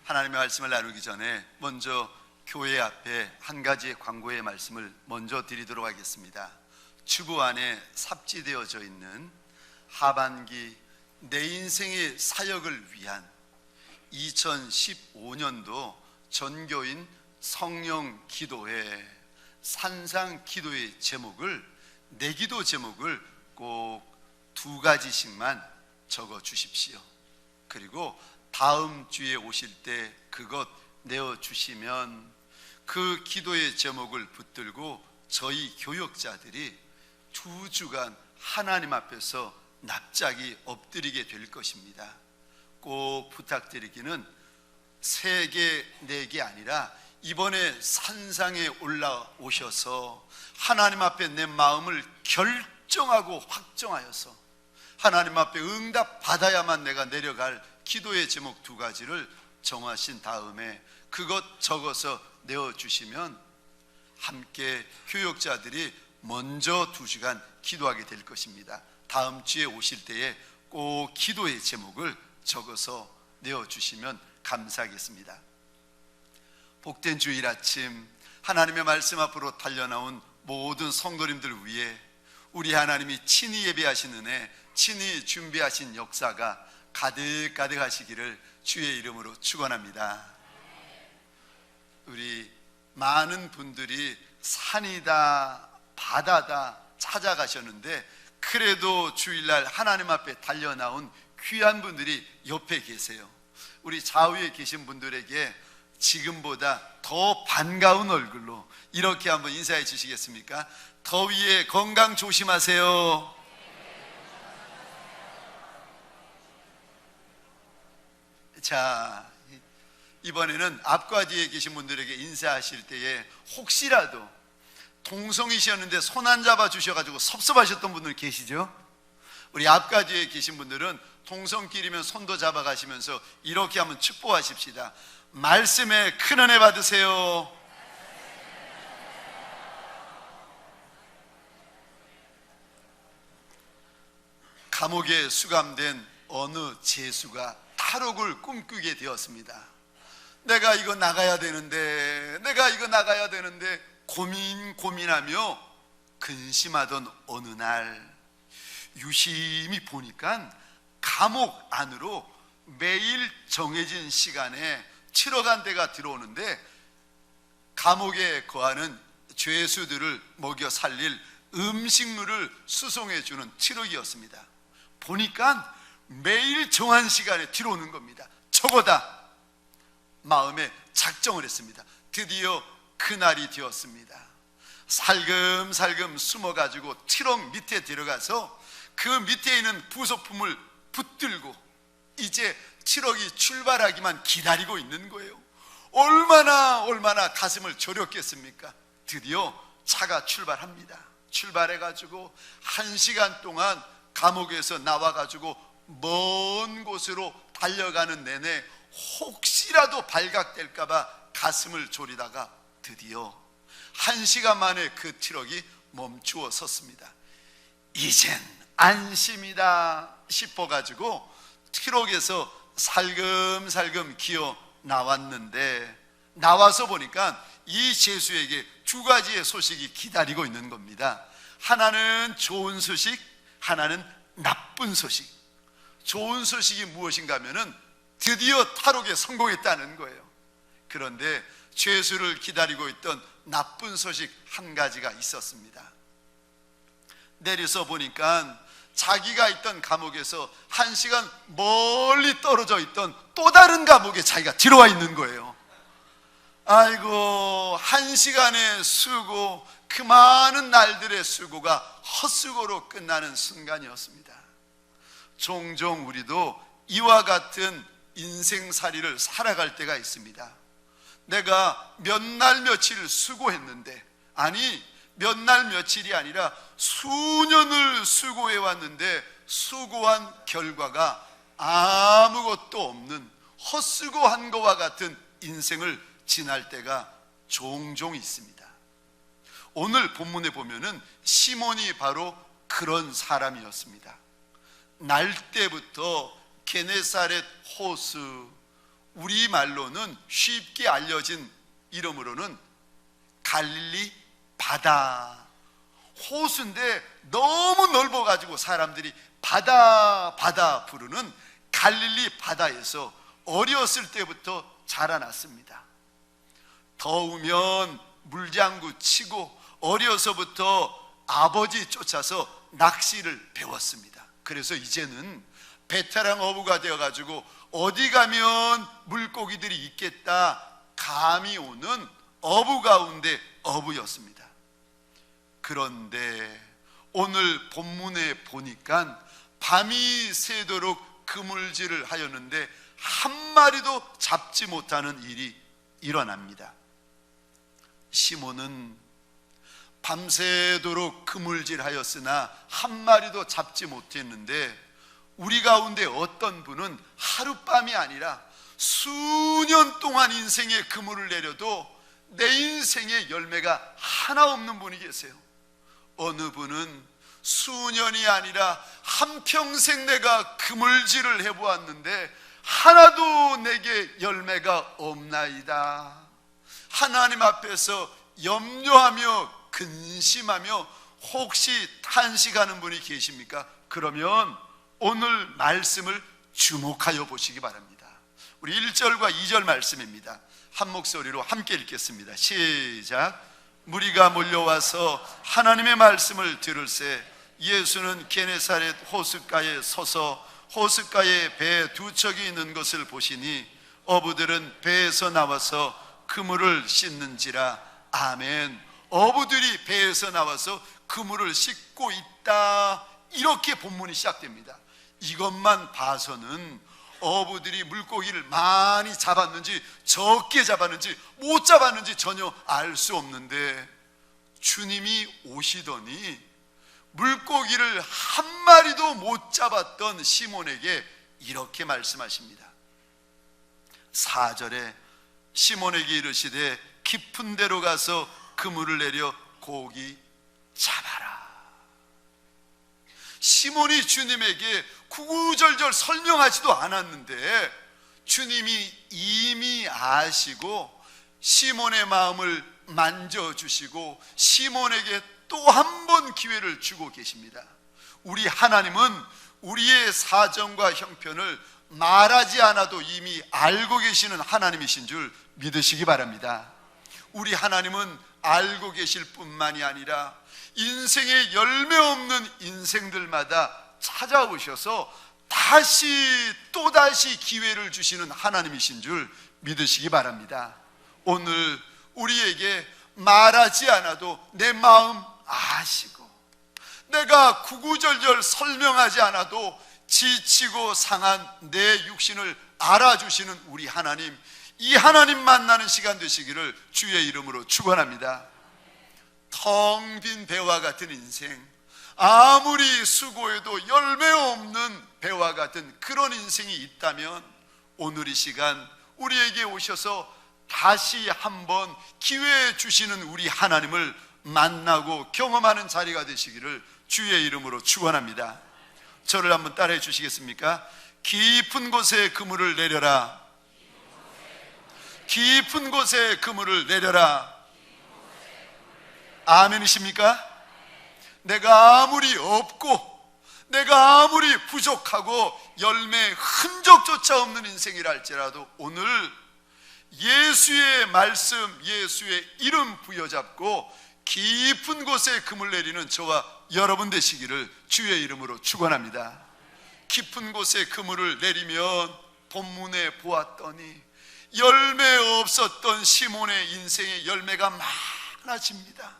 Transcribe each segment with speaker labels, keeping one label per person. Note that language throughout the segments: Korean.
Speaker 1: 하나님의 말씀을 나누기 전에 먼저 교회 앞에 한 가지 광고의 말씀을 먼저 드리도록 하겠습니다. 주보 안에 삽지되어져 있는 하반기 내 인생의 사역을 위한 2015년도 전교인 성령 기도회 산상 기도의 제목을, 내 기도 제목을 꼭 2가지씩만 적어 주십시오. 그리고 다음 주에 오실 때 그것 내어주시면 그 기도의 제목을 붙들고 저희 교역자들이 2주간 하나님 앞에서 납작이 엎드리게 될 것입니다. 꼭 부탁드리기는 3개, 4개 아니라 이번에 산상에 올라오셔서 하나님 앞에 내 마음을 결정하고 확정하여서 하나님 앞에 응답 받아야만 내가 내려갈 기도의 제목 2가지를 정하신 다음에 그것 적어서 내어주시면 함께 교역자들이 먼저 2시간 기도하게 될 것입니다. 다음 주에 오실 때에 꼭 기도의 제목을 적어서 내어주시면 감사하겠습니다. 복된 주일 아침 하나님의 말씀 앞으로 달려나온 모든 성도님들 위해 우리 하나님이 친히 예배하신 은혜, 친히 준비하신 역사가 가득가득 하시기를 주의 이름으로 축원합니다. 우리 많은 분들이 산이다 바다다 찾아가셨는데 그래도 주일날 하나님 앞에 달려나온 귀한 분들이 옆에 계세요. 우리 좌우에 계신 분들에게 지금보다 더 반가운 얼굴로 이렇게 한번 인사해 주시겠습니까? 더위에 건강 조심하세요. 자, 이번에는 앞과 뒤에 계신 분들에게 인사하실 때에 혹시라도 동성이셨는데 손 안 잡아 주셔가지고 섭섭하셨던 분들 계시죠? 우리 앞과 뒤에 계신 분들은 동성끼리면 손도 잡아가시면서 이렇게 한번 축복하십시다. 말씀에 큰 은혜 받으세요. 감옥에 수감된 어느 죄수가 탈옥을 꿈꾸게 되었습니다. 내가 이거 나가야 되는데 고민하며 근심하던 어느 날 유심히 보니까 감옥 안으로 매일 정해진 시간에 치러간 데가 들어오는데 감옥에 거하는 죄수들을 먹여 살릴 음식물을 수송해 주는 트럭이었습니다. 보니까 매일 정한 시간에 들어오는 겁니다. 저거다 마음에 작정을 했습니다. 드디어 그날이 되었습니다. 살금살금 숨어가지고 트럭 밑에 들어가서 그 밑에 있는 부속품을 붙들고 이제 트럭이 출발하기만 기다리고 있는 거예요. 얼마나 가슴을 졸였겠습니까? 드디어 차가 출발합니다. 출발해가지고 1시간 동안 감옥에서 나와가지고 먼 곳으로 달려가는 내내 혹시라도 발각될까봐 가슴을 졸이다가 드디어 1시간 만에 그 트럭이 멈추어 섰습니다. 이젠 안심이다 싶어가지고 트럭에서 살금살금 기어 나왔는데 나와서 보니까 이 죄수에게 2가지의 소식이 기다리고 있는 겁니다. 하나는 좋은 소식, 하나는 나쁜 소식. 좋은 소식이 무엇인가 하면은 드디어 탈옥에 성공했다는 거예요. 그런데 죄수를 기다리고 있던 나쁜 소식 1가지가 있었습니다. 내려서 보니까 자기가 있던 감옥에서 1시간 멀리 떨어져 있던 또 다른 감옥에 자기가 들어와 있는 거예요. 아이고, 1시간의 수고, 그 많은 날들의 수고가 헛수고로 끝나는 순간이었습니다. 종종 우리도 이와 같은 인생살이를 살아갈 때가 있습니다. 내가 몇 날 며칠 수고했는데, 아니 몇 날 며칠이 아니라 수년을 수고해 왔는데 수고한 결과가 아무것도 없는 헛수고한 것과 같은 인생을 지날 때가 종종 있습니다. 오늘 본문에 보면은 시몬이 바로 그런 사람이었습니다. 날 때부터 게네사렛 호수 우리말로는 쉽게 알려진 이름으로는 갈릴리 바다. 호수인데 너무 넓어가지고 사람들이 바다 부르는 갈릴리 바다에서 어렸을 때부터 자라났습니다. 더우면 물장구 치고 어려서부터 아버지 쫓아서 낚시를 배웠습니다. 그래서 이제는 베테랑 어부가 되어가지고 어디 가면 물고기들이 있겠다 감이 오는 어부 가운데 어부였습니다. 그런데 오늘 본문에 보니까 밤이 새도록 그물질을 하였는데 한 마리도 잡지 못하는 일이 일어납니다. 시몬은 밤새도록 그물질하였으나 한 마리도 잡지 못했는데, 우리 가운데 어떤 분은 하룻밤이 아니라 수년 동안 인생의 그물을 내려도 내 인생의 열매가 하나 없는 분이 계세요. 어느 분은 수년이 아니라 한평생 내가 그물질을 해보았는데 하나도 내게 열매가 없나이다. 하나님 앞에서 염려하며 근심하며 혹시 탄식하는 분이 계십니까? 그러면 오늘 말씀을 주목하여 보시기 바랍니다. 우리 1절과 2절 말씀입니다. 한 목소리로 함께 읽겠습니다. 시작. 무리가 몰려와서 하나님의 말씀을 들을새 예수는 게네사렛 호숫가에 서서 호숫가에 배 두 척이 있는 것을 보시니 어부들은 배에서 나와서 그물을 씻는지라. 아멘. 어부들이 배에서 나와서 그물을 씻고 있다, 이렇게 본문이 시작됩니다. 이것만 봐서는 어부들이 물고기를 많이 잡았는지 적게 잡았는지 못 잡았는지 전혀 알 수 없는데, 주님이 오시더니 물고기를 한 마리도 못 잡았던 시몬에게 이렇게 말씀하십니다. 4절에 시몬에게 이르시되 깊은 데로 가서 그물을 내려 고기 잡아라. 시몬이 주님에게 구구절절 설명하지도 않았는데 주님이 이미 아시고 시몬의 마음을 만져주시고 시몬에게 또 한 번 기회를 주고 계십니다. 우리 하나님은 우리의 사정과 형편을 말하지 않아도 이미 알고 계시는 하나님이신 줄 믿으시기 바랍니다. 우리 하나님은 알고 계실 뿐만이 아니라 인생에 열매 없는 인생들마다 찾아오셔서 또다시 기회를 주시는 하나님이신 줄 믿으시기 바랍니다. 오늘 우리에게 말하지 않아도 내 마음 아시고, 내가 구구절절 설명하지 않아도 지치고 상한 내 육신을 알아주시는 우리 하나님, 이 하나님 만나는 시간 되시기를 주의 이름으로 축원합니다. 텅 빈 배와 같은 인생, 아무리 수고해도 열매 없는 배와 같은 그런 인생이 있다면 오늘 이 시간 우리에게 오셔서 다시 한번 기회 주시는 우리 하나님을 만나고 경험하는 자리가 되시기를 주의 이름으로 축원합니다. 저를 한번 따라해 주시겠습니까? 깊은 곳에 그물을 내려라. 깊은 곳에 그물을 내려라. 아멘이십니까? 내가 아무리 없고 내가 아무리 부족하고 열매 흔적조차 없는 인생이라 할지라도 오늘 예수의 말씀, 예수의 이름 부여잡고 깊은 곳에 그물 내리는 저와 여러분 되시기를 주의 이름으로 축원합니다. 깊은 곳에 그물을 내리면 본문에 보았더니 열매 없었던 시몬의 인생의 열매가 많아집니다.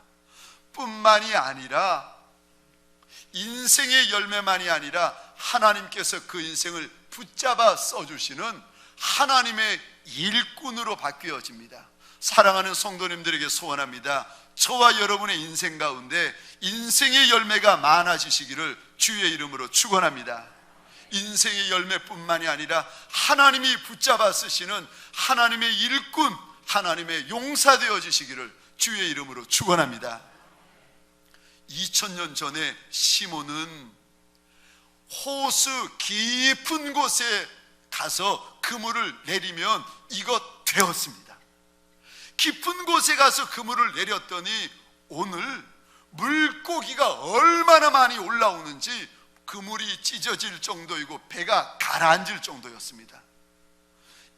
Speaker 1: 뿐만이 아니라 인생의 열매만이 아니라 하나님께서 그 인생을 붙잡아 써주시는 하나님의 일꾼으로 바뀌어집니다. 사랑하는 성도님들에게 소원합니다. 저와 여러분의 인생 가운데 인생의 열매가 많아지시기를 주의 이름으로 축원합니다. 인생의 열매뿐만이 아니라 하나님이 붙잡아 쓰시는 하나님의 일꾼, 하나님의 용사 되어지시기를 주의 이름으로 축원합니다. 2000년 전에 시몬은 호수 깊은 곳에 가서 그물을 내리면 이것 되었습니다. 깊은 곳에 가서 그물을 내렸더니 오늘 물고기가 얼마나 많이 올라오는지 그물이 찢어질 정도이고 배가 가라앉을 정도였습니다.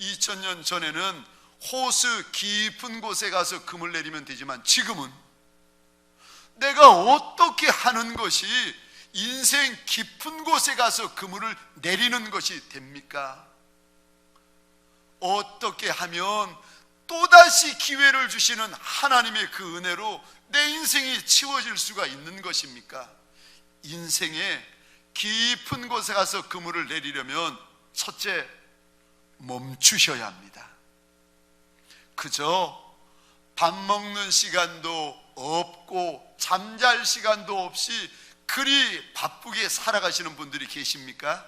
Speaker 1: 2000년 전에는 호수 깊은 곳에 가서 그물 내리면 되지만 지금은 내가 어떻게 하는 것이 인생 깊은 곳에 가서 그물을 내리는 것이 됩니까? 어떻게 하면 또다시 기회를 주시는 하나님의 그 은혜로 내 인생이 치워질 수가 있는 것입니까? 인생의 깊은 곳에 가서 그물을 내리려면 첫째, 멈추셔야 합니다. 그저 밥 먹는 시간도 없고 잠잘 시간도 없이 그리 바쁘게 살아가시는 분들이 계십니까?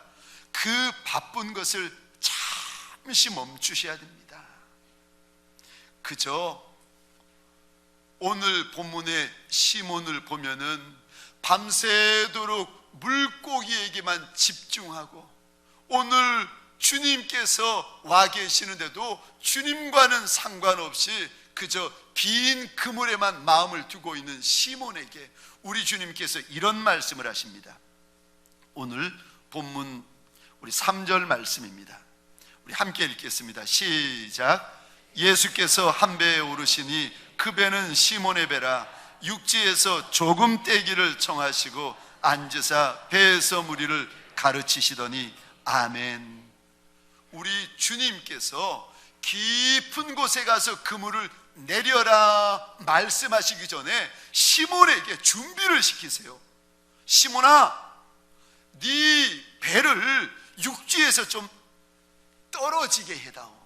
Speaker 1: 그 바쁜 것을 잠시 멈추셔야 됩니다. 그저 오늘 본문의 시몬을 보면은 밤새도록 물고기에게만 집중하고 오늘 주님께서 와 계시는데도 주님과는 상관없이 그저 빈 그물에만 마음을 두고 있는 시몬에게 우리 주님께서 이런 말씀을 하십니다. 오늘 본문 우리 3절 말씀입니다. 우리 함께 읽겠습니다. 시작. 예수께서 한 배에 오르시니 그 배는 시몬의 배라. 육지에서 조금 떼기를 청하시고 앉으사 배에서 무리를 가르치시더니 아멘. 우리 주님께서 깊은 곳에 가서 그물을 내려라 말씀하시기 전에 시몬에게 준비를 시키세요. 시몬아, 네 배를 육지에서 좀 떨어지게 해다오.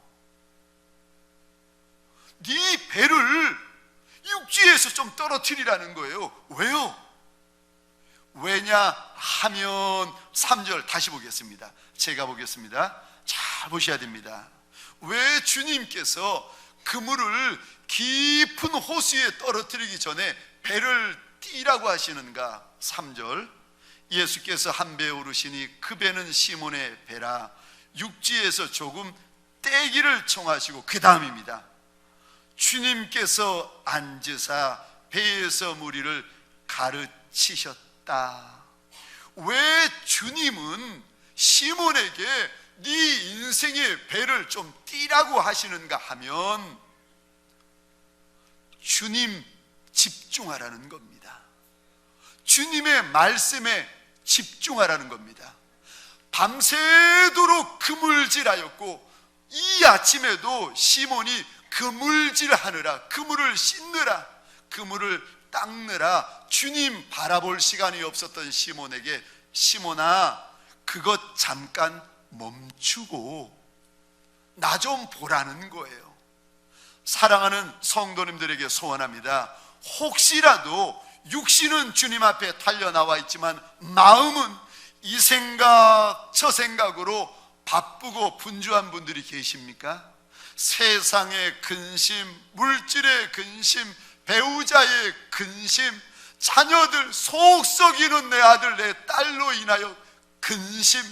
Speaker 1: 네 배를 육지에서 좀 떨어뜨리라는 거예요. 왜요? 왜냐하면 3절 다시 보겠습니다. 제가 보겠습니다. 잘 보셔야 됩니다. 왜 주님께서 그물을 깊은 호수에 떨어뜨리기 전에 배를 띄라고 하시는가? 3절. 예수께서 한 배에 오르시니 그 배는 시몬의 배라. 육지에서 조금 떼기를 청하시고, 그 다음입니다. 주님께서 앉으사 배에서 무리를 가르치셨다. 왜 주님은 시몬에게 네 인생의 배를 좀 띄라고 하시는가 하면 주님 집중하라는 겁니다. 주님의 말씀에 집중하라는 겁니다. 밤새도록 그물질하였고 이 아침에도 시몬이 그물질하느라, 그물을 씻느라, 그물을 닦느라 주님 바라볼 시간이 없었던 시몬에게 시몬아, 그것 잠깐 멈추고 나 좀 보라는 거예요. 사랑하는 성도님들에게 소원합니다. 혹시라도 육신은 주님 앞에 달려나와 있지만 마음은 이 생각 저 생각으로 바쁘고 분주한 분들이 계십니까? 세상의 근심, 물질의 근심, 배우자의 근심, 자녀들 속 썩이는 내 아들 내 딸로 인하여 근심,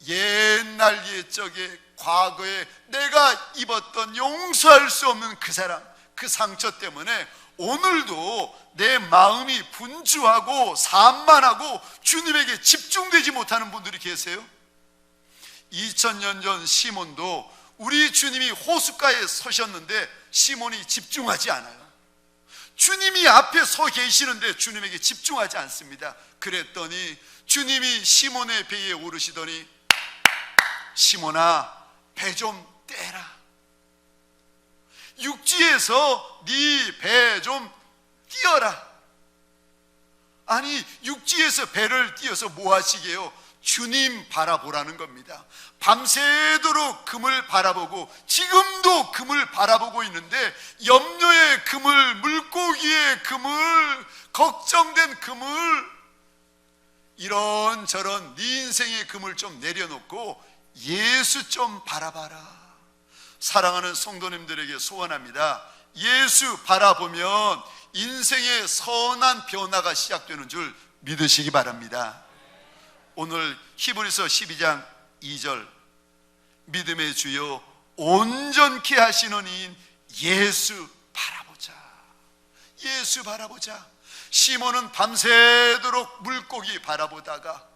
Speaker 1: 옛날 옛적에 과거에 내가 입었던 용서할 수 없는 그 사람, 그 상처 때문에 오늘도 내 마음이 분주하고 산만하고 주님에게 집중되지 못하는 분들이 계세요. 2000년 전 시몬도 우리 주님이 호숫가에 서셨는데 시몬이 집중하지 않아요. 주님이 앞에 서 계시는데 주님에게 집중하지 않습니다. 그랬더니 주님이 시몬의 배에 오르시더니 시몬아, 배 좀 떼라. 육지에서 네 배 좀 띄어라. 아니, 육지에서 배를 띄어서 뭐 하시게요? 주님 바라보라는 겁니다. 밤새도록 그물 바라보고 지금도 그물 바라보고 있는데 염려의 그물, 물고기의 그물, 걱정된 그물, 이런저런 네 인생의 그물 좀 내려놓고 예수 좀 바라봐라. 사랑하는 성도님들에게 소원합니다. 예수 바라보면 인생의 선한 변화가 시작되는 줄 믿으시기 바랍니다. 오늘 히브리서 12장 2절 믿음의 주여 온전케 하시는 이인 예수 바라보자. 예수 바라보자. 시몬은 밤새도록 물고기 바라보다가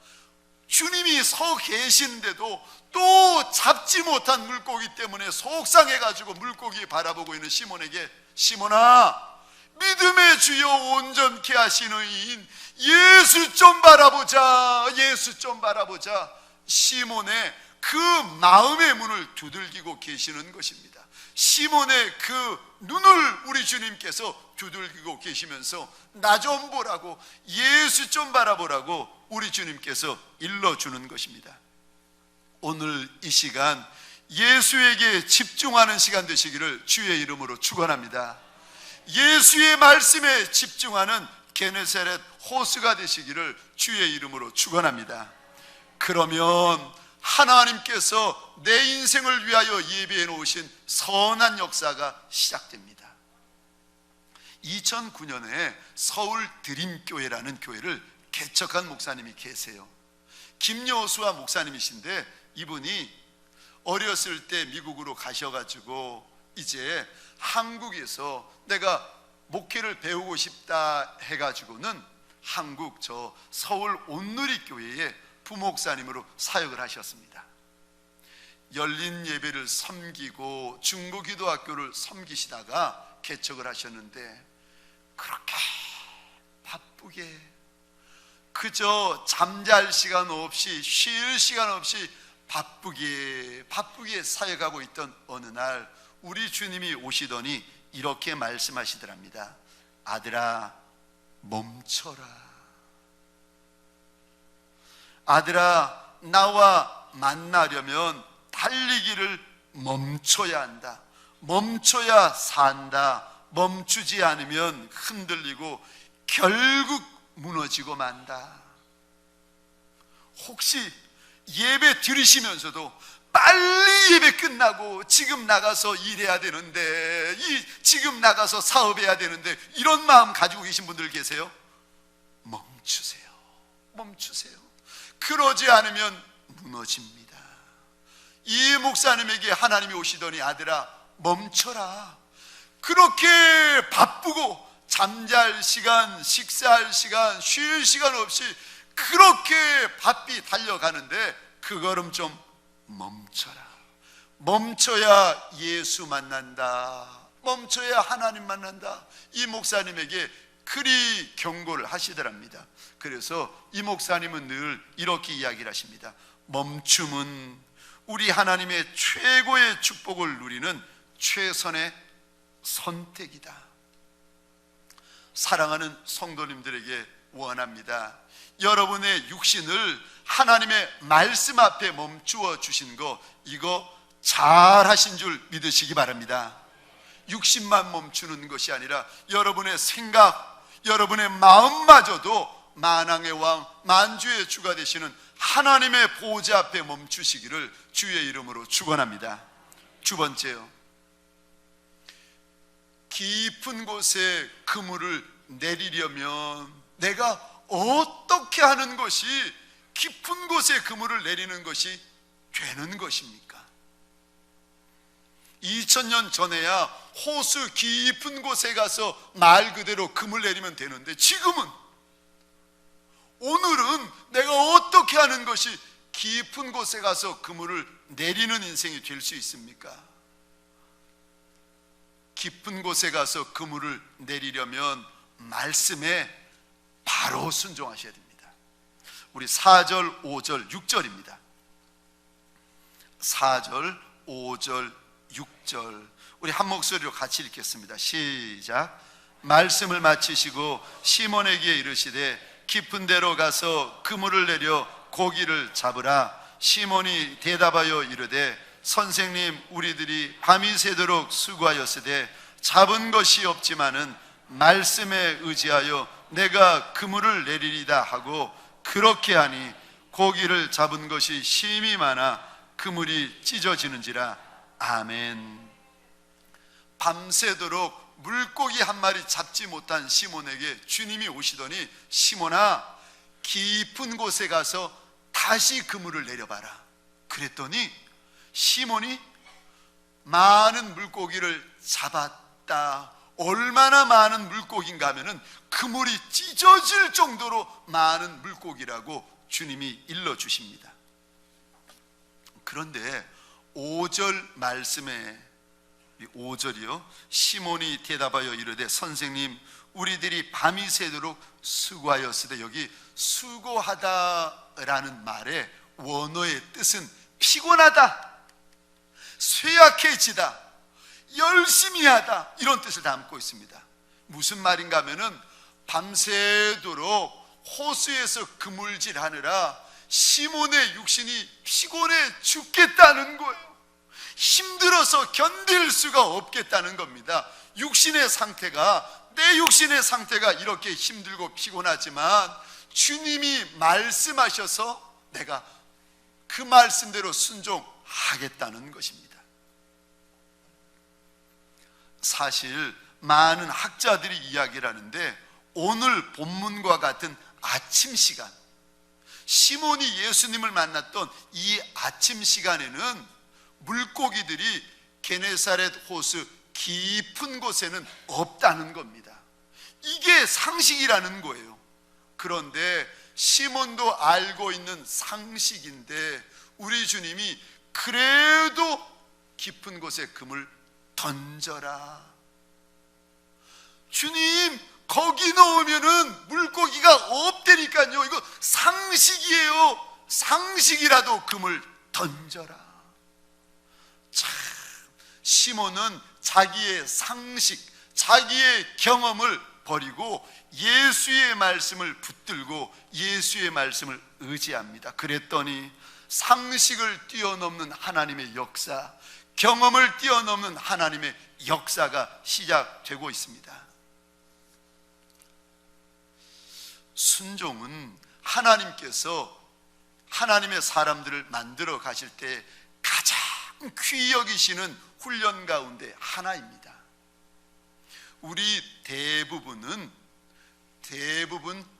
Speaker 1: 주님이 서 계신데도 또 잡지 못한 물고기 때문에 속상해가지고 물고기 바라보고 있는 시몬에게, 시몬아, 믿음의 주여 온전케 하시는 이인 예수 좀 바라보자. 예수 좀 바라보자. 시몬의 그 마음의 문을 두들기고 계시는 것입니다. 시몬의 그 눈을 우리 주님께서 두들기고 계시면서 나 좀 보라고, 예수 좀 바라보라고 우리 주님께서 일러주는 것입니다. 오늘 이 시간 예수에게 집중하는 시간 되시기를 주의 이름으로 축원합니다. 예수의 말씀에 집중하는 게네사렛 호수가 되시기를 주의 이름으로 축원합니다. 그러면 하나님께서 내 인생을 위하여 예비해 놓으신 선한 역사가 시작됩니다. 2009년에 서울 드림교회라는 교회를 개척한 목사님이 계세요. 김여수아 목사님이신데, 이분이 어렸을 때 미국으로 가셔가지고 이제 한국에서 내가 목회를 배우고 싶다 해가지고는 한국 저 서울 온누리교회에 부목사님으로 사역을 하셨습니다. 열린 예배를 섬기고 중고기도학교를 섬기시다가 개척을 하셨는데, 그렇게 바쁘게 그저 잠잘 시간 없이 쉴 시간 없이 바쁘게 사역하고 있던 어느 날 우리 주님이 오시더니 이렇게 말씀하시더랍니다. 아들아, 멈춰라. 아들아, 나와 만나려면 달리기를 멈춰야 한다. 멈춰야 산다. 멈추지 않으면 흔들리고 결국 무너지고 만다. 혹시 예배 드리시면서도 빨리 예배 끝나고 지금 나가서 일해야 되는데, 지금 나가서 사업해야 되는데, 이런 마음 가지고 계신 분들 계세요? 멈추세요. 멈추세요. 그러지 않으면 무너집니다. 이 목사님에게 하나님이 오시더니 아들아, 멈춰라. 그렇게 바쁘고 잠잘 시간, 식사할 시간, 쉴 시간 없이 그렇게 바삐 달려가는데 그 걸음 좀 멈춰라. 멈춰야 예수 만난다. 멈춰야 하나님 만난다. 이 목사님에게 그리 경고를 하시더랍니다. 그래서 이 목사님은 늘 이렇게 이야기를 하십니다. 멈춤은 우리 하나님의 최고의 축복을 누리는 최선의 선택이다. 사랑하는 성도님들에게 원합니다. 여러분의 육신을 하나님의 말씀 앞에 멈추어 주신 거, 이거 잘 하신 줄 믿으시기 바랍니다. 육신만 멈추는 것이 아니라 여러분의 생각, 여러분의 마음마저도 만왕의 왕, 만주의 주가 되시는 하나님의 보좌 앞에 멈추시기를 주의 이름으로 축원합니다. 두 번째요, 깊은 곳에 그물을 내리려면 내가 어떻게 하는 것이 깊은 곳에 그물을 내리는 것이 되는 것입니까? 2000년 전에야 호수 깊은 곳에 가서 말 그대로 그물 내리면 되는데, 지금은, 오늘은 내가 어떻게 하는 것이 깊은 곳에 가서 그물을 내리는 인생이 될 수 있습니까? 깊은 곳에 가서 그물을 내리려면 말씀에 바로 순종하셔야 됩니다. 우리 4절, 5절, 6절입니다. 4절, 5절, 6절 우리 한 목소리로 같이 읽겠습니다. 시작. 말씀을 마치시고 시몬에게 이르시되 깊은 데로 가서 그물을 내려 고기를 잡으라. 시몬이 대답하여 이르되 선생님, 우리들이 밤이 새도록 수고하였으되 잡은 것이 없지만은 말씀에 의지하여 내가 그물을 내리리다 하고, 그렇게 하니 고기를 잡은 것이 심히 많아 그물이 찢어지는지라. 아멘. 밤새도록 물고기 한 마리 잡지 못한 시몬에게 주님이 오시더니, 시몬아, 깊은 곳에 가서 다시 그물을 내려봐라. 그랬더니 시몬이 많은 물고기를 잡았다. 얼마나 많은 물고기인가 하면은 그물이 찢어질 정도로 많은 물고기라고 주님이 일러주십니다. 그런데 5절 말씀에 5절이요, 시몬이 대답하여 이르되 선생님 우리들이 밤이 새도록 수고하였으되, 여기 수고하다라는 말의 원어의 뜻은 피곤하다, 쇠약해지다, 열심히 하다, 이런 뜻을 담고 있습니다. 무슨 말인가 하면은 밤새도록 호수에서 그물질하느라 시몬의 육신이 피곤해 죽겠다는 거예요. 힘들어서 견딜 수가 없겠다는 겁니다. 육신의 상태가, 내 육신의 상태가 이렇게 힘들고 피곤하지만 주님이 말씀하셔서 내가 그 말씀대로 순종하겠다는 것입니다. 사실 많은 학자들이 이야기를 하는데, 오늘 본문과 같은 아침 시간, 시몬이 예수님을 만났던 이 아침 시간에는 물고기들이 게네사렛 호수 깊은 곳에는 없다는 겁니다. 이게 상식이라는 거예요. 그런데 시몬도 알고 있는 상식인데 우리 주님이 그래도 깊은 곳에 금을 던져라. 주님, 거기 넣으면은 물고기가 없다니까요. 이거 상식이에요. 상식이라도 금을 던져라. 참, 시몬은 자기의 상식, 자기의 경험을 버리고 예수의 말씀을 붙들고 예수의 말씀을 의지합니다. 그랬더니 상식을 뛰어넘는 하나님의 역사, 경험을 뛰어넘는 하나님의 역사가 시작되고 있습니다. 순종은 하나님께서 하나님의 사람들을 만들어 가실 때 가장 귀히 여기시는 훈련 가운데 하나입니다. 우리 대부분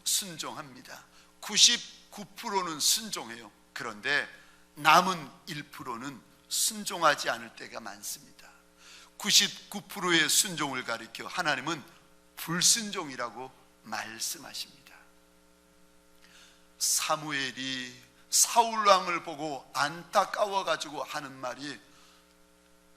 Speaker 1: 순종합니다. 99%는 순종해요. 그런데 남은 1%는 순종하지 않을 때가 많습니다. 99%의 순종을 가리켜 하나님은 불순종이라고 말씀하십니다. 사무엘이 사울 왕을 보고 안타까워 가지고 하는 말이,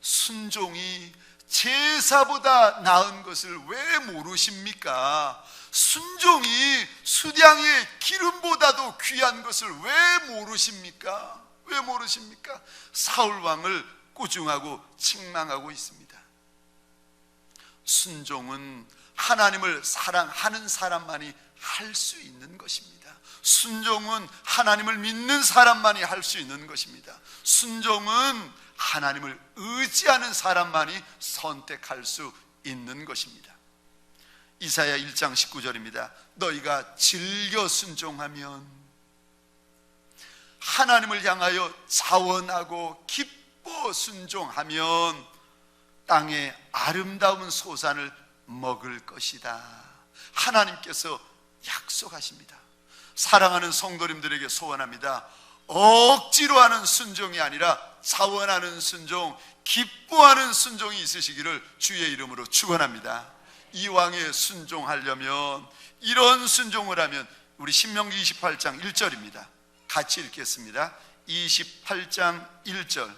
Speaker 1: 순종이 제사보다 나은 것을 왜 모르십니까? 순종이 수량의 기름보다도 귀한 것을 왜 모르십니까? 왜 모르십니까? 사울 왕을 꾸중하고 책망하고 있습니다. 순종은 하나님을 사랑하는 사람만이 할 수 있는 것입니다. 순종은 하나님을 믿는 사람만이 할 수 있는 것입니다. 순종은 하나님을 의지하는 사람만이 선택할 수 있는 것입니다. 이사야 1장 19절입니다. 너희가 즐겨 순종하면, 하나님을 향하여 자원하고 기뻐 순종하면 땅의 아름다운 소산을 먹을 것이다. 하나님께서 약속하십니다. 사랑하는 성도님들에게 소원합니다. 억지로 하는 순종이 아니라 자원하는 순종, 기뻐하는 순종이 있으시기를 주의 이름으로 축원합니다. 이왕에 순종하려면, 이런 순종을 하면, 우리 신명기 28장 1절입니다. 같이 읽겠습니다. 28장 1절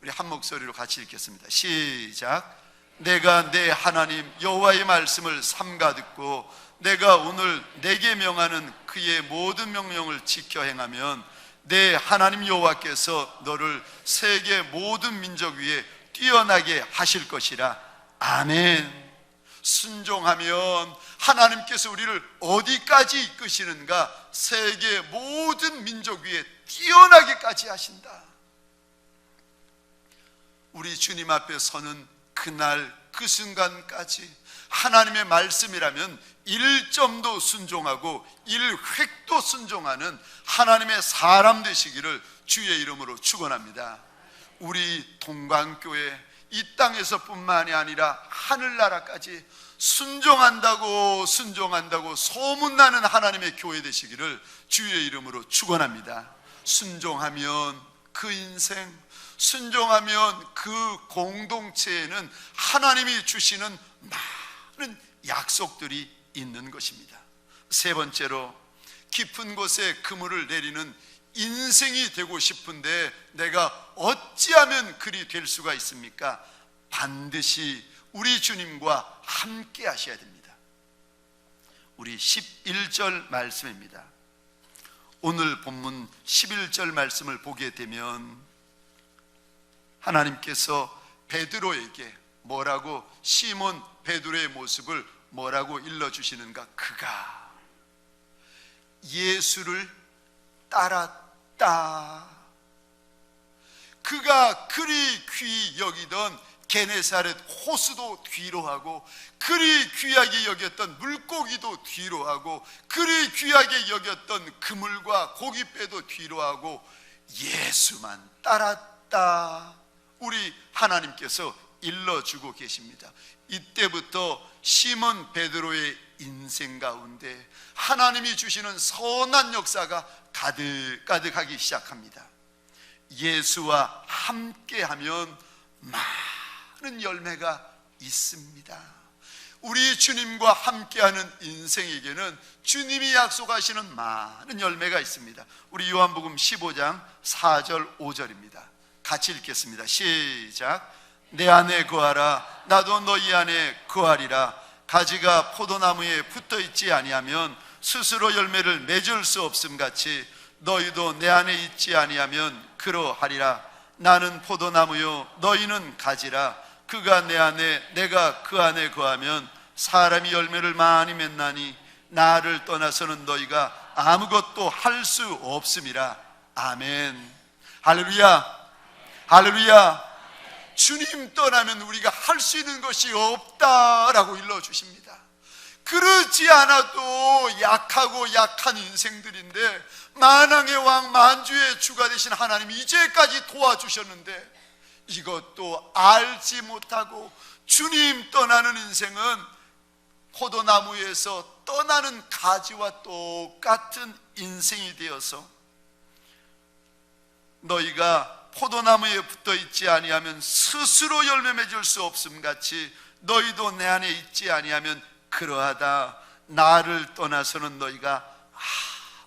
Speaker 1: 우리 한 목소리로 같이 읽겠습니다. 시작. 내가 내 하나님 여호와의 말씀을 삼가 듣고 내가 오늘 내게 명하는 그의 모든 명령을 지켜 행하면 내 하나님 여호와께서 너를 세계 모든 민족 위에 뛰어나게 하실 것이라. 아멘. 순종하면 하나님께서 우리를 어디까지 이끄시는가? 세계 모든 민족 위에 뛰어나게까지 하신다. 우리 주님 앞에 서는 그날 그 순간까지 하나님의 말씀이라면 1점도 순종하고 1획도 순종하는 하나님의 사람 되시기를 주의 이름으로 축원합니다. 우리 동방교회 이 땅에서 뿐만이 아니라 하늘나라까지 순종한다고 소문나는 하나님의 교회 되시기를 주의 이름으로 축원합니다. 순종하면 그 인생, 순종하면 그 공동체에는 하나님이 주시는 많은 약속들이 있는 것입니다. 세 번째로, 깊은 곳에 그물을 내리는 인생이 되고 싶은데 내가 어찌하면 그리 될 수가 있습니까? 반드시 우리 주님과 함께 하셔야 됩니다. 우리 11절 말씀입니다. 오늘 본문 11절 말씀을 보게 되면 하나님께서 베드로에게 뭐라고, 시몬 베드로의 모습을 뭐라고 일러주시는가? 그가 예수를 따랐다. 그가 그리 귀히 여기던 게네사렛 호수도 뒤로하고, 그리 귀하게 여겼던 물고기도 뒤로하고, 그리 귀하게 여겼던 그물과 고깃배도 뒤로하고 예수만 따랐다. 우리 하나님께서 일러주고 계십니다. 이때부터 시몬 베드로의 인생 가운데 하나님이 주시는 선한 역사가 가득가득하기 시작합니다. 예수와 함께하면 많은 열매가 있습니다. 우리 주님과 함께하는 인생에게는 주님이 약속하시는 많은 열매가 있습니다. 우리 요한복음 15장 4절 5절입니다. 같이 읽겠습니다. 시작. 내 안에 거하라, 나도 너희 안에 거하리라. 가지가 포도나무에 붙어있지 아니하면 스스로 열매를 맺을 수 없음 같이 너희도 내 안에 있지 아니하면 그러하리라. 나는 포도나무요 너희는 가지라. 그가 내 안에 내가 그 안에 거하면 사람이 열매를 많이 맺나니 나를 떠나서는 너희가 아무것도 할 수 없음이라. 아멘. 할렐루야, 할렐루야. 주님 떠나면 우리가 할 수 있는 것이 없다라고 일러주십니다. 그렇지 않아도 약하고 약한 인생들인데 만왕의 왕 만주의 주가 되신 하나님이 이제까지 도와주셨는데 이것도 알지 못하고 주님 떠나는 인생은 포도나무에서 떠나는 가지와 똑같은 인생이 되어서 너희가 포도나무에 붙어있지 아니하면 스스로 열매 맺을 수 없음 같이 너희도 내 안에 있지 아니하면 그러하다. 나를 떠나서는 너희가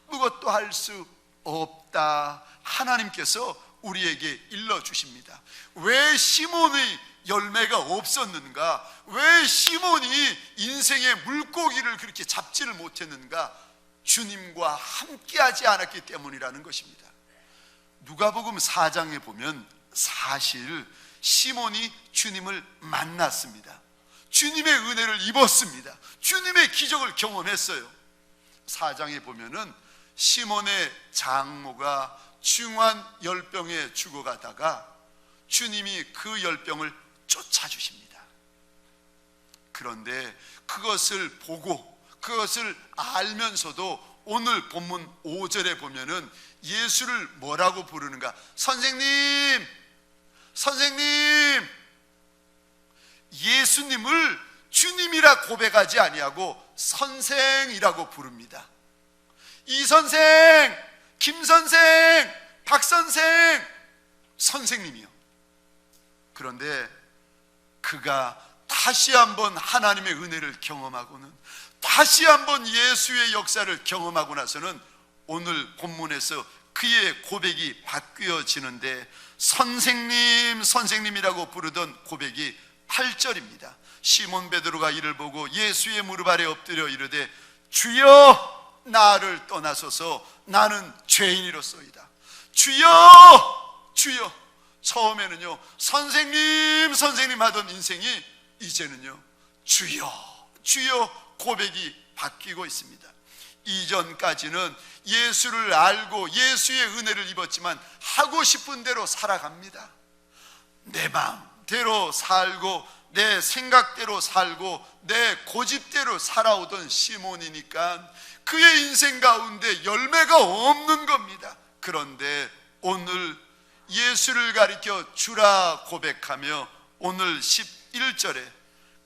Speaker 1: 아무것도 할 수 없다. 하나님께서 우리에게 일러주십니다. 왜 시몬의 열매가 없었는가? 왜 시몬이 인생의 물고기를 그렇게 잡지를 못했는가? 주님과 함께하지 않았기 때문이라는 것입니다. 누가복음 4장에 보면 사실 시몬이 주님을 만났습니다. 주님의 은혜를 입었습니다. 주님의 기적을 경험했어요. 4장에 보면은 시몬의 장모가 중환 열병에 죽어가다가 주님이 그 열병을 쫓아주십니다. 그런데 그것을 보고 그것을 알면서도 오늘 본문 5절에 보면은 예수를 뭐라고 부르는가? 선생님, 선생님. 예수님을 주님이라 고백하지 아니하고 선생이라고 부릅니다. 이 선생, 김 선생, 박 선생, 선생님이요. 그런데 그가 다시 한번 하나님의 은혜를 경험하고는 다시 한번 예수의 역사를 경험하고 나서는 오늘 본문에서 그의 고백이 바뀌어지는데 선생님, 선생님이라고 부르던 고백이 8절입니다. 시몬 베드로가 이를 보고 예수의 무릎 아래 엎드려 이르되 주여 나를 떠나소서 나는 죄인이로소이다. 주여, 주여. 처음에는요 선생님, 선생님 하던 인생이 이제는요 주여, 주여 고백이 바뀌고 있습니다. 이전까지는 예수를 알고 예수의 은혜를 입었지만 하고 싶은 대로 살아갑니다. 내 마음대로 살고 내 생각대로 살고 내 고집대로 살아오던 시몬이니까 그의 인생 가운데 열매가 없는 겁니다. 그런데 오늘 예수를 가리켜 주라 고백하며 오늘 11절에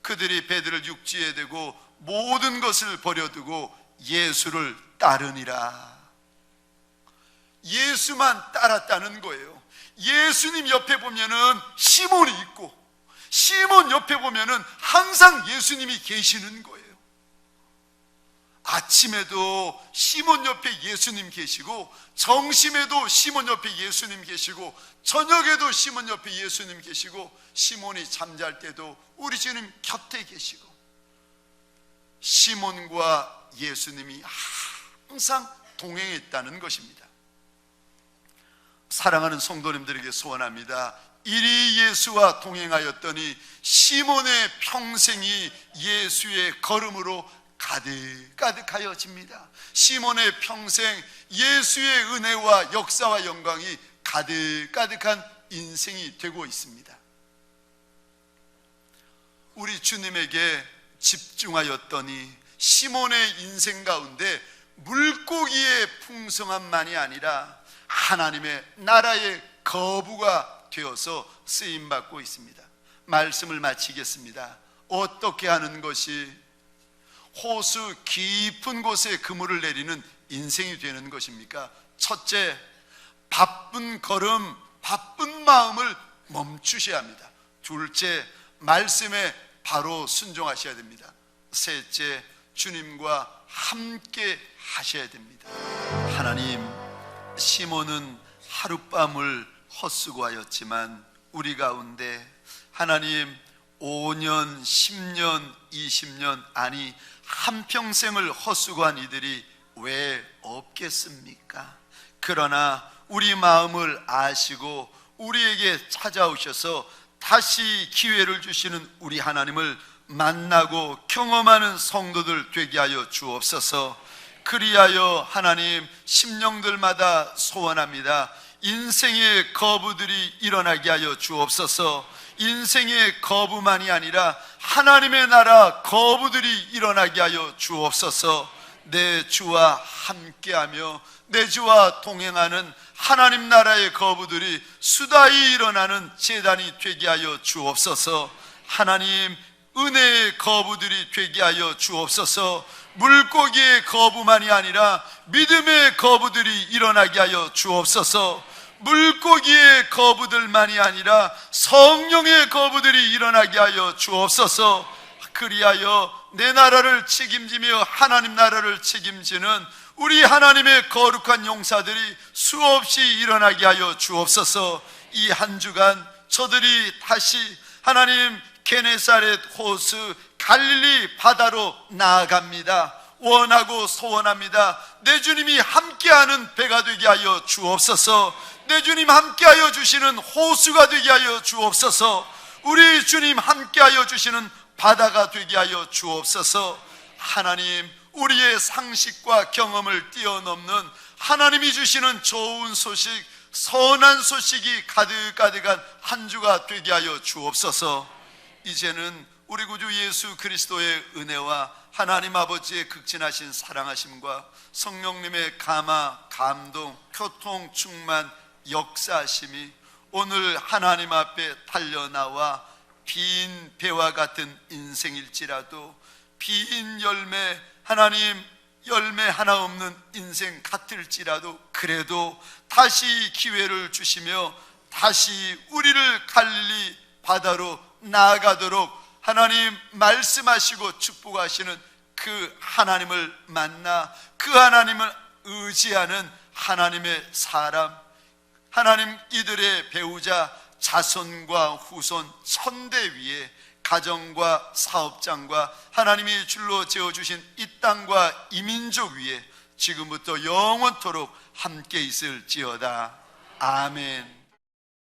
Speaker 1: 그들이 배들을 육지에 대고 모든 것을 버려두고 예수를 따르니라. 예수만 따랐다는 거예요. 예수님 옆에 보면은 시몬이 있고, 시몬 옆에 보면은 항상 예수님이 계시는 거예요. 아침에도 시몬 옆에 예수님 계시고, 정심에도 시몬 옆에 예수님 계시고, 저녁에도 시몬 옆에 예수님 계시고, 시몬이 잠잘 때도 우리 주님 곁에 계시고, 시몬과 예수님이 항상 동행했다는 것입니다. 사랑하는 성도님들에게 소원합니다. 이리 예수와 동행하였더니 시몬의 평생이 예수의 걸음으로 가득가득하여집니다. 시몬의 평생 예수의 은혜와 역사와 영광이 가득가득한 인생이 되고 있습니다. 우리 주님에게 집중하였더니 시몬의 인생 가운데 물고기의 풍성함만이 아니라 하나님의 나라의 거부가 되어서 쓰임받고 있습니다. 말씀을 마치겠습니다. 어떻게 하는 것이 호수 깊은 곳에 그물을 내리는 인생이 되는 것입니까? 첫째, 바쁜 걸음, 바쁜 마음을 멈추셔야 합니다. 둘째, 말씀에 바로 순종하셔야 됩니다. 셋째, 주님과 함께 하셔야 됩니다. 하나님, 시몬은 하룻밤을 헛수고하였지만 우리 가운데 하나님 5년, 10년, 20년 아니 한평생을 헛수고한 이들이 왜 없겠습니까? 그러나 우리 마음을 아시고 우리에게 찾아오셔서 다시 기회를 주시는 우리 하나님을 만나고 경험하는 성도들 되게 하여 주옵소서. 그리하여 하나님, 심령들마다 소원합니다. 인생의 거부들이 일어나게 하여 주옵소서. 인생의 거부만이 아니라 하나님의 나라 거부들이 일어나게 하여 주옵소서. 내 주와 함께하며 내 주와 동행하는 하나님 나라의 거부들이 수다히 일어나는 제단이 되게 하여 주옵소서. 하나님, 은혜의 거부들이 되게 하여 주옵소서. 물고기의 거부만이 아니라 믿음의 거부들이 일어나게 하여 주옵소서. 물고기의 거부들만이 아니라 성령의 거부들이 일어나게 하여 주옵소서. 그리하여 내 나라를 책임지며 하나님 나라를 책임지는 우리 하나님의 거룩한 용사들이 수없이 일어나게 하여 주옵소서. 이 한 주간 저들이 다시 하나님 게네사렛 호수 갈릴리 바다로 나아갑니다. 원하고 소원합니다. 내 주님이 함께하는 배가 되게 하여 주옵소서. 내 주님 함께하여 주시는 호수가 되게 하여 주옵소서. 우리 주님 함께하여 주시는 바다가 되게 하여 주옵소서. 하나님, 우리의 상식과 경험을 뛰어넘는 하나님이 주시는 좋은 소식, 선한 소식이 가득가득한 한 주가 되게 하여 주옵소서. 이제는 우리 구주 예수 그리스도의 은혜와 하나님 아버지의 극진하신 사랑하심과 성령님의 감화, 감동, 교통, 충만, 역사하심이 오늘 하나님 앞에 달려나와 빈 배와 같은 인생일지라도 빈 열매, 하나님 열매 하나 없는 인생 같을지라도 그래도 다시 기회를 주시며 다시 우리를 갈릴리 바다로 나아가도록 하나님 말씀하시고 축복하시는 그 하나님을 만나 그 하나님을 의지하는 하나님의 사람, 하나님 이들의 배우자, 자손과 후손 천대 위에 가정과 사업장과 하나님이 줄로 지어주신 이 땅과 이 민족 위에 지금부터 영원토록 함께 있을지어다. 아멘.